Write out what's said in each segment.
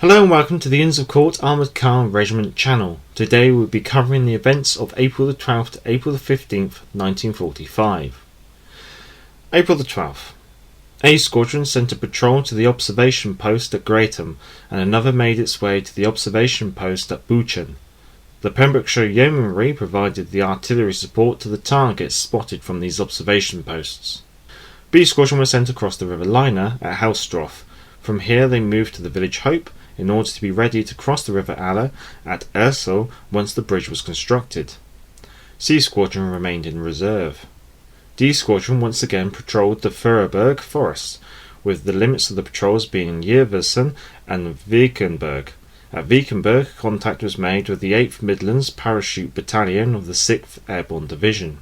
Hello and welcome to the Inns of Court Armoured Car Regiment channel. Today we'll be covering the events of April the 12th to April the 15th, 1945. April the 12th. A Squadron sent a patrol to the observation post at Greatham, and another made its way to the observation post at Buchen. The Pembrokeshire Yeomanry provided the artillery support to the targets spotted from these observation posts. B Squadron was sent across the River Liner at Helstroth. From here they moved to the village Hope, in order to be ready to cross the River Aller at Ursel once the bridge was constructed. C Squadron remained in reserve. D Squadron once again patrolled the Furberg Forest, with the limits of the patrols being Jerversen and Wiekenburg. At Wiekenburg, contact was made with the 8th Midlands Parachute Battalion of the 6th Airborne Division.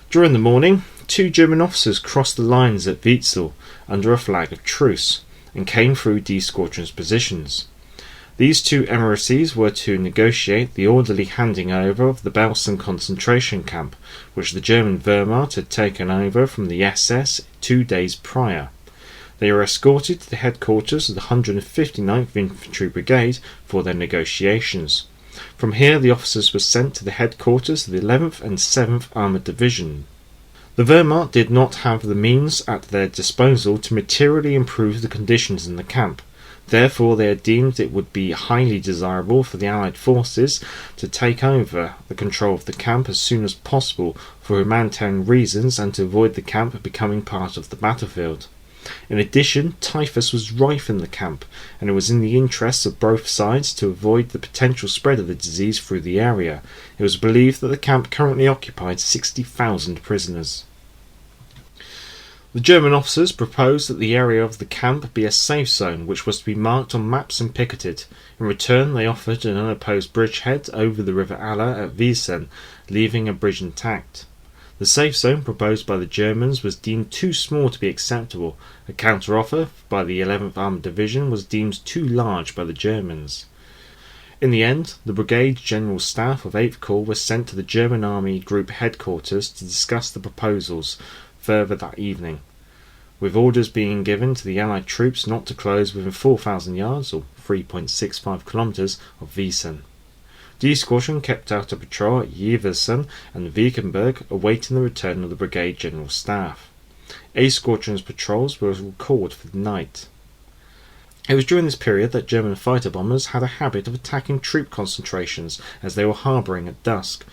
During the morning, 2 German officers crossed the lines at Witzel under a flag of truce, and came through D Squadron's positions. These 2 emissaries were to negotiate the orderly handing over of the Belsen concentration camp, which the German Wehrmacht had taken over from the SS 2 days prior. They were escorted to the headquarters of the 159th Infantry Brigade for their negotiations. From here the officers were sent to the headquarters of the 11th and 7th Armoured Division. The Wehrmacht did not have the means at their disposal to materially improve the conditions in the camp. Therefore they had deemed it would be highly desirable for the Allied forces to take over the control of the camp as soon as possible for humanitarian reasons and to avoid the camp becoming part of the battlefield. In addition, typhus was rife in the camp, and it was in the interests of both sides to avoid the potential spread of the disease through the area. It was believed that the camp currently occupied 60,000 prisoners. The German officers proposed that the area of the camp be a safe zone which was to be marked on maps and picketed. In return they offered an unopposed bridgehead over the River Aller at Wiesen, leaving a bridge intact. The safe zone proposed by the Germans was deemed too small to be acceptable. A counter-offer by the 11th Armoured Division was deemed too large by the Germans. In the end, the Brigade General Staff of 8th Corps was sent to the German Army Group headquarters to discuss the proposals further that evening, with orders being given to the Allied troops not to close within 4,000 yards or 3.65 kilometres of Wiesen. D Squadron kept out a patrol at Jerversen and Wiekenburg, awaiting the return of the Brigade General Staff. A Squadron's patrols were recalled for the night. It was during this period that German fighter bombers had a habit of attacking troop concentrations as they were harbouring at dusk.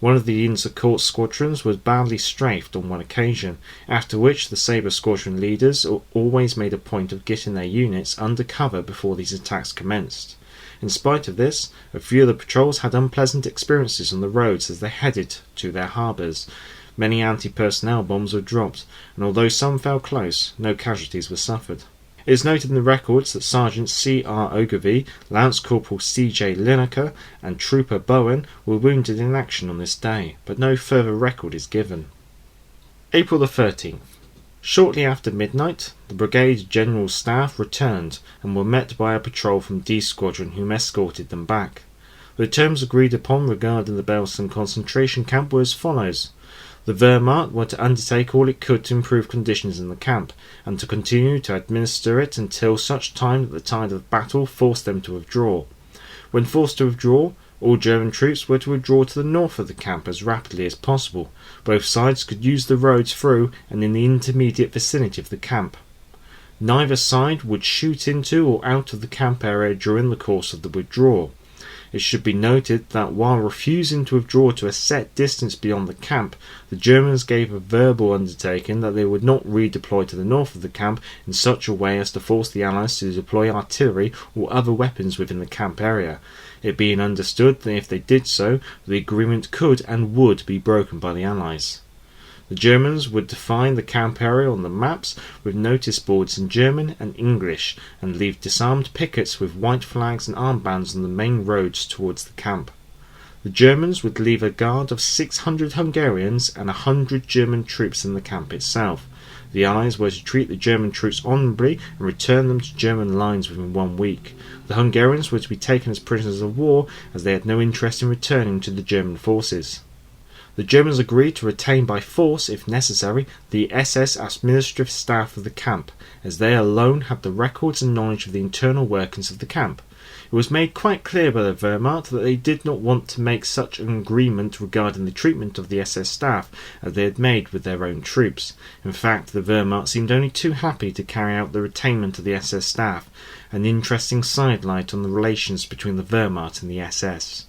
One of the Inns of Court squadrons was badly strafed on one occasion, after which the Sabre Squadron leaders always made a point of getting their units under cover before these attacks commenced. In spite of this, a few of the patrols had unpleasant experiences on the roads as they headed to their harbours. Many anti-personnel bombs were dropped, and although some fell close, no casualties were suffered. It is noted in the records that Sergeant C. R. Ogilvie, Lance Corporal C. J. Lineker, and Trooper Bowen were wounded in action on this day, but no further record is given. April the 13th. Shortly after midnight, the Brigade General Staff returned and were met by a patrol from D Squadron whom escorted them back. The terms agreed upon regarding the Belsen concentration camp were as follows. The Wehrmacht were to undertake all it could to improve conditions in the camp, and to continue to administer it until such time that the tide of battle forced them to withdraw. When forced to withdraw, all German troops were to withdraw to the north of the camp as rapidly as possible. Both sides could use the roads through and in the intermediate vicinity of the camp. Neither side would shoot into or out of the camp area during the course of the withdrawal. It should be noted that while refusing to withdraw to a set distance beyond the camp, the Germans gave a verbal undertaking that they would not redeploy to the north of the camp in such a way as to force the Allies to deploy artillery or other weapons within the camp area, it being understood that if they did so, the agreement could and would be broken by the Allies. The Germans would define the camp area on the maps with notice boards in German and English, and leave disarmed pickets with white flags and armbands on the main roads towards the camp. The Germans would leave a guard of 600 Hungarians and 100 German troops in the camp itself. The Allies were to treat the German troops honourably and return them to German lines within 1 week. The Hungarians were to be taken as prisoners of war, as they had no interest in returning to the German forces. The Germans agreed to retain by force, if necessary, the SS administrative staff of the camp, as they alone had the records and knowledge of the internal workings of the camp. It was made quite clear by the Wehrmacht that they did not want to make such an agreement regarding the treatment of the SS staff as they had made with their own troops. In fact, the Wehrmacht seemed only too happy to carry out the retainment of the SS staff, an interesting sidelight on the relations between the Wehrmacht and the SS.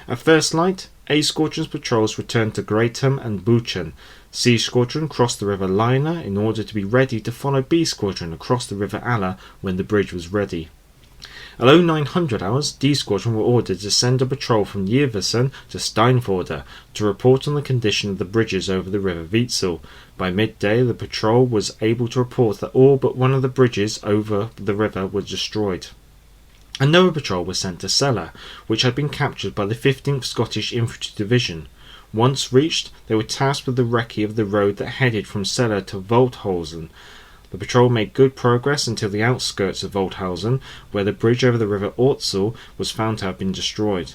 At first light, A Squadron's patrols returned to Greatham and Buchen. C Squadron crossed the River Leine in order to be ready to follow B Squadron across the River Aller when the bridge was ready. At 0900 hours, D Squadron were ordered to send a patrol from Jeversen to Steinforde to report on the condition of the bridges over the River Weitzel. By midday, the patrol was able to report that all but one of the bridges over the river were destroyed. Another patrol was sent to Celle, which had been captured by the 15th Scottish Infantry Division. Once reached, they were tasked with the recce of the road that headed from Celle to Woldhausen. The patrol made good progress until the outskirts of Woldhausen, where the bridge over the River Orzel was found to have been destroyed.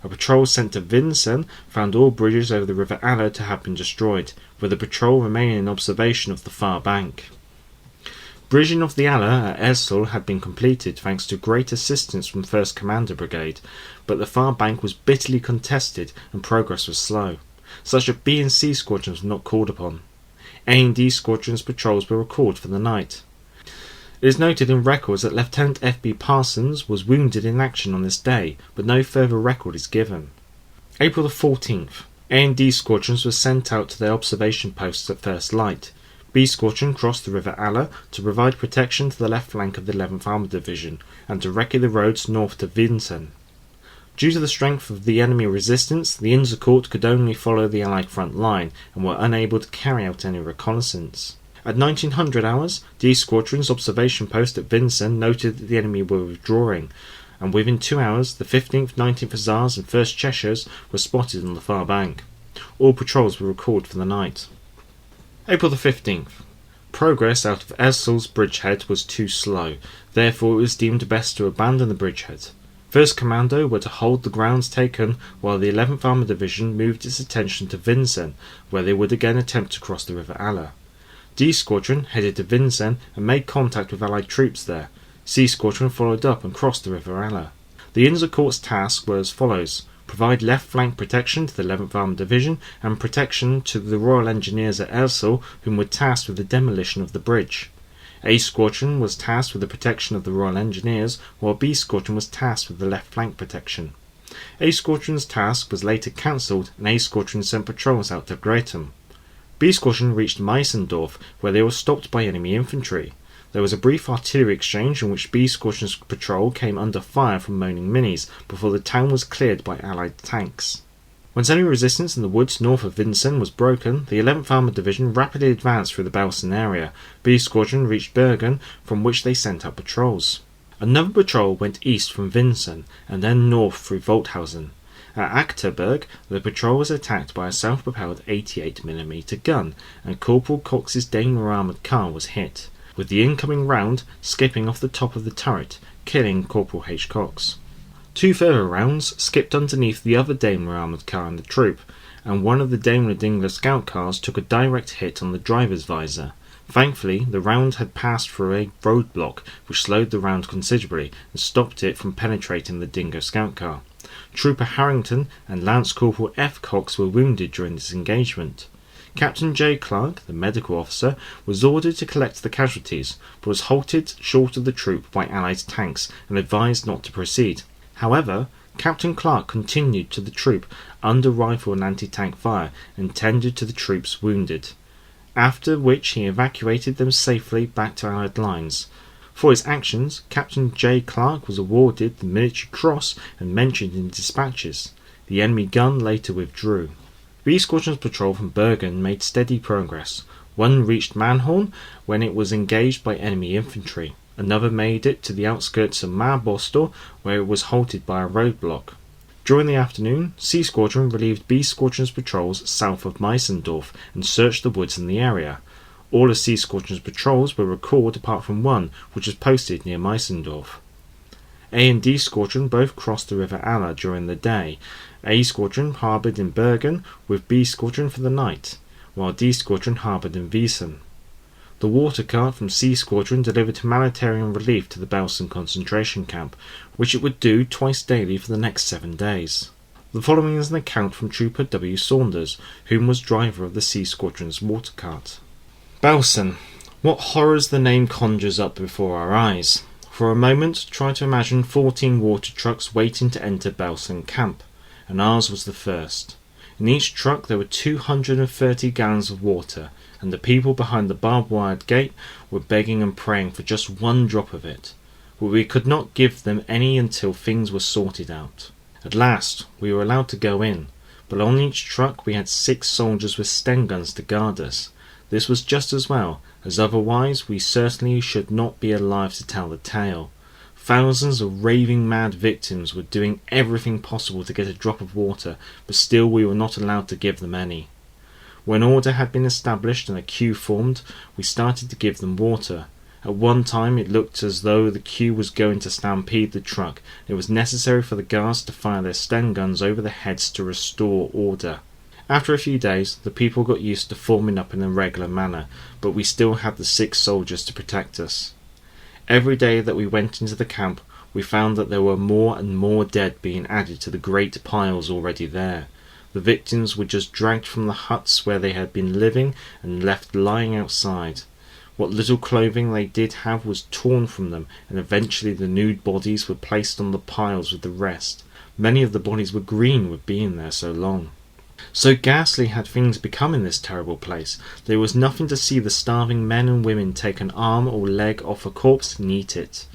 A patrol sent to Vincennes found all bridges over the River Aller to have been destroyed, with the patrol remaining in observation of the far bank. Bridging of the Aller at Ersel had been completed thanks to great assistance from 1st Commander Brigade, but the far bank was bitterly contested and progress was slow, such that B and C Squadrons were not called upon. A and D Squadrons patrols were recalled for the night. It is noted in records that Lieutenant F.B. Parsons was wounded in action on this day, but no further record is given. April the 14th. A and D Squadrons were sent out to their observation posts at first light. B Squadron crossed the River Aller to provide protection to the left flank of the 11th Armoured Division and to recce the roads north to Vincennes. Due to the strength of the enemy resistance, the Inser Court could only follow the Allied front line and were unable to carry out any reconnaissance. At 1900 hours, D Squadron's observation post at Vincennes noted that the enemy were withdrawing, and within 2 hours the 15th, 19th Hussars and 1st Cheshires were spotted on the far bank. All patrols were recalled for the night. April the 15th. Progress out of Ersel's bridgehead was too slow, therefore it was deemed best to abandon the bridgehead. 1st Commando were to hold the grounds taken while the 11th Armoured Division moved its attention to Vincennes, where they would again attempt to cross the River Aller. D Squadron headed to Vincennes and made contact with Allied troops there. C Squadron followed up and crossed the River Aller. The Inser Court's tasks were as follows: provide left flank protection to the 11th Armoured Division and protection to the Royal Engineers at Ersel, whom were tasked with the demolition of the bridge. A Squadron was tasked with the protection of the Royal Engineers, while B Squadron was tasked with the left flank protection. A Squadron's task was later cancelled and A Squadron sent patrols out to Greatham. B Squadron reached Meissendorf, where they were stopped by enemy infantry. There was a brief artillery exchange in which B Squadron's patrol came under fire from Moaning Minis before the town was cleared by Allied tanks. Once enemy resistance in the woods north of Vincennes was broken, the 11th Armoured Division rapidly advanced through the Belsen area. B Squadron reached Bergen, from which they sent out patrols. Another patrol went east from Vincennes and then north through Woldhausen. At Achterberg, the patrol was attacked by a self-propelled 88mm gun, and Corporal Cox's Daimler armoured car was hit, with the incoming round skipping off the top of the turret, killing Corporal H. Cox. 2 further rounds skipped underneath the other Daimler armoured car in the troop, and one of the Daimler Dingler scout cars took a direct hit on the driver's visor. Thankfully, the round had passed through a roadblock, which slowed the round considerably and stopped it from penetrating the Dingo scout car. Trooper Harrington and Lance Corporal F. Cox were wounded during this engagement. Captain J. Clark, the medical officer, was ordered to collect the casualties, but was halted short of the troop by Allied tanks and advised not to proceed. However, Captain Clark continued to the troop under rifle and anti-tank fire and tended to the troops wounded, after which he evacuated them safely back to Allied lines. For his actions, Captain J. Clark was awarded the Military Cross and mentioned in dispatches. The enemy gun later withdrew. B Squadron's patrol from Bergen made steady progress. One reached Manhorn when it was engaged by enemy infantry. Another made it to the outskirts of Marbostor, where it was halted by a roadblock. During the afternoon, C Squadron relieved B Squadron's patrols south of Meissendorf and searched the woods in the area. All of C Squadron's patrols were recalled apart from one, which was posted near Meissendorf. A and D Squadron both crossed the River Aller during the day. A Squadron harboured in Bergen, with B Squadron for the night, while D Squadron harboured in Wiesen. The water cart from C Squadron delivered humanitarian relief to the Belsen concentration camp, which it would do twice daily for the next 7 days. The following is an account from Trooper W. Saunders, whom was driver of the C Squadron's water cart. Belsen. What horrors the name conjures up before our eyes. For a moment, try to imagine 14 water trucks waiting to enter Belsen Camp, and ours was the first. In each truck there were 230 gallons of water, and the people behind the barbed-wired gate were begging and praying for just one drop of it, but we could not give them any until things were sorted out. At last we were allowed to go in, but on each truck we had 6 soldiers with Sten guns to guard us. This was just as well, as otherwise we certainly should not be alive to tell the tale. Thousands of raving mad victims were doing everything possible to get a drop of water, but still we were not allowed to give them any. When order had been established and a queue formed, we started to give them water. At one time it looked as though the queue was going to stampede the truck. It was necessary for the guards to fire their Sten guns over the heads to restore order. After a few days, the people got used to forming up in a regular manner, but we still had the 6 soldiers to protect us. Every day that we went into the camp, we found that there were more and more dead being added to the great piles already there. The victims were just dragged from the huts where they had been living and left lying outside. What little clothing they did have was torn from them, and eventually the nude bodies were placed on the piles with the rest. Many of the bodies were green with being there so long. So ghastly had things become in this terrible place. There was nothing to see the starving men and women take an arm or leg off a corpse and eat it.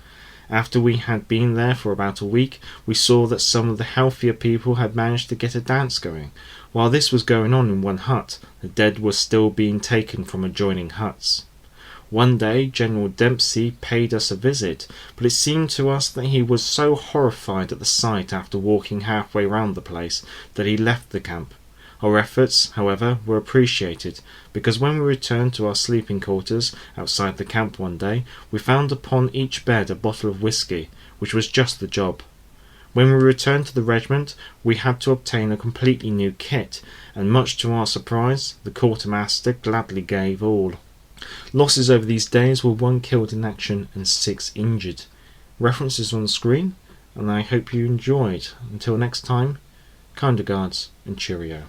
After we had been there for about a week, we saw that some of the healthier people had managed to get a dance going. While this was going on in one hut, the dead were still being taken from adjoining huts. One day General Dempsey paid us a visit, but it seemed to us that he was so horrified at the sight after walking halfway round the place that he left the camp. Our efforts, however, were appreciated, because when we returned to our sleeping quarters outside the camp one day, we found upon each bed a bottle of whisky, which was just the job. When we returned to the regiment, we had to obtain a completely new kit, and much to our surprise, the quartermaster gladly gave all. Losses over these days were 1 killed in action and 6 injured. References on the screen, and I hope you enjoyed. Until next time, kind regards and cheerio.